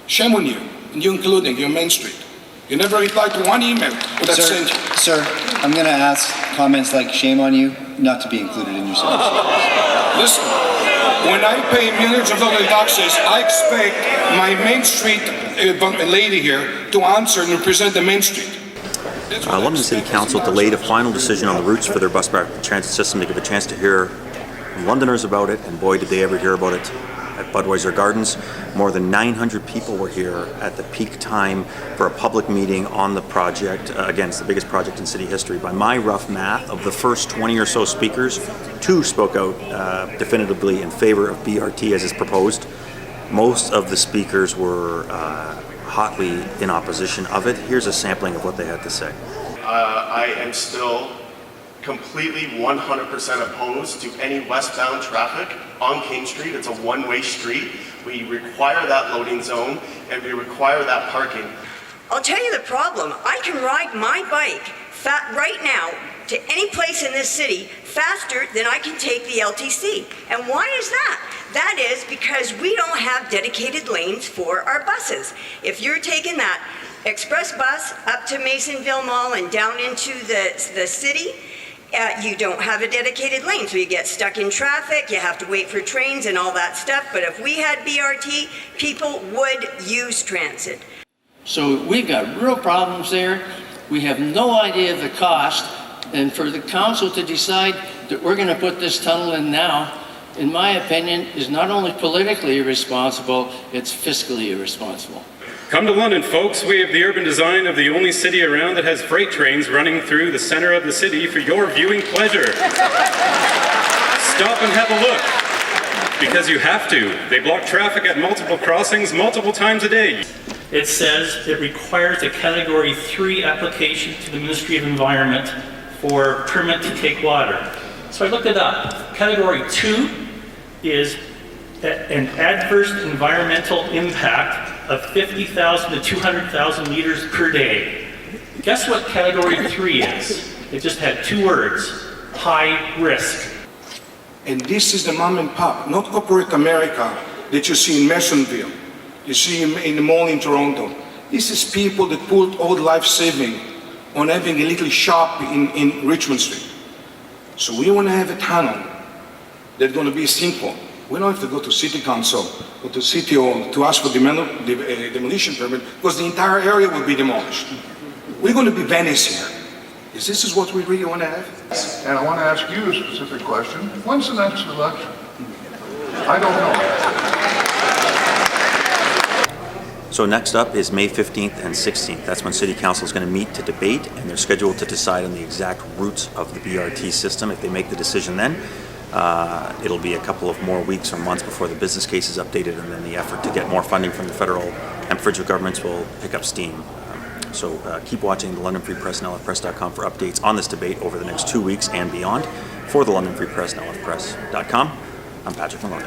Shame on you, and you including your Main Street. You never replied to one email that sent you. Sir, I'm going to ask comments like shame on you not to be included in your sentence. Listen, when I pay millions of dollars in taxes, I expect my Main Street lady here to answer and represent the Main Street. London City Council delayed a final decision on the routes for their bus transit system to give a chance to hear Londoners about it, and boy did they ever hear about it at Budweiser Gardens. More than 900 people were here at the peak time for a public meeting on the project. Again, it's the biggest project in city history. By my rough math, of the first 20 or so speakers, 2 spoke out definitively in favor of BRT as is proposed. Most of the speakers were hotly in opposition of it. Here's a sampling of what they had to say. I am still completely 100% opposed to any westbound traffic on King Street. It's a one-way street. We require that loading zone and we require that parking. I'll tell you the problem. I can ride my bike right now to any place in this city faster than I can take the LTC. And why is that? That is because we don't have dedicated lanes for our buses. If you're taking that express bus up to Masonville Mall and down into the city, you don't have a dedicated lane, so you get stuck in traffic, you have to wait for trains and all that stuff. But if we had BRT, people would use transit. So we've got real problems there. We have no idea of the cost, and for the council to decide that we're going to put this tunnel in now, in my opinion, is not only politically irresponsible, it's fiscally irresponsible. Come to London, folks. We have the urban design of the only city around that has freight trains running through the center of the city for your viewing pleasure. Stop and have a look, because you have to. They block traffic at multiple crossings multiple times a day. It says it requires a Category 3 application to the Ministry of Environment for permit to take water. So I looked it up. Category 2 is an adverse environmental impact of 50,000 to 200,000 liters per day. Guess what Category 3 is? It just had 2 words: high risk. And this is the mom and pop, not corporate America that you see in Masonville, you see in the mall in Toronto. This is people that put all life saving on having a little shop in Richmond Street. So we want to have a tunnel that's going to be simple. We don't have to go to City Council or to City Hall to ask for demolition permit, because the entire area will be demolished. We're going to be Venice here. Is this what we really want to have? And I want to ask you a specific question. When's the next election? I don't know. So next up is May 15th and 16th. That's when City Council is going to meet to debate, and they're scheduled to decide on the exact routes of the BRT system. If they make the decision then, it'll be a couple of more weeks or months before the business case is updated, and then the effort to get more funding from the federal and provincial governments will pick up steam. So keep watching the London Free Press and LFpress.com for updates on this debate over the next 2 weeks and beyond. For the London Free Press and LFpress.com, I'm Patrick Maloney.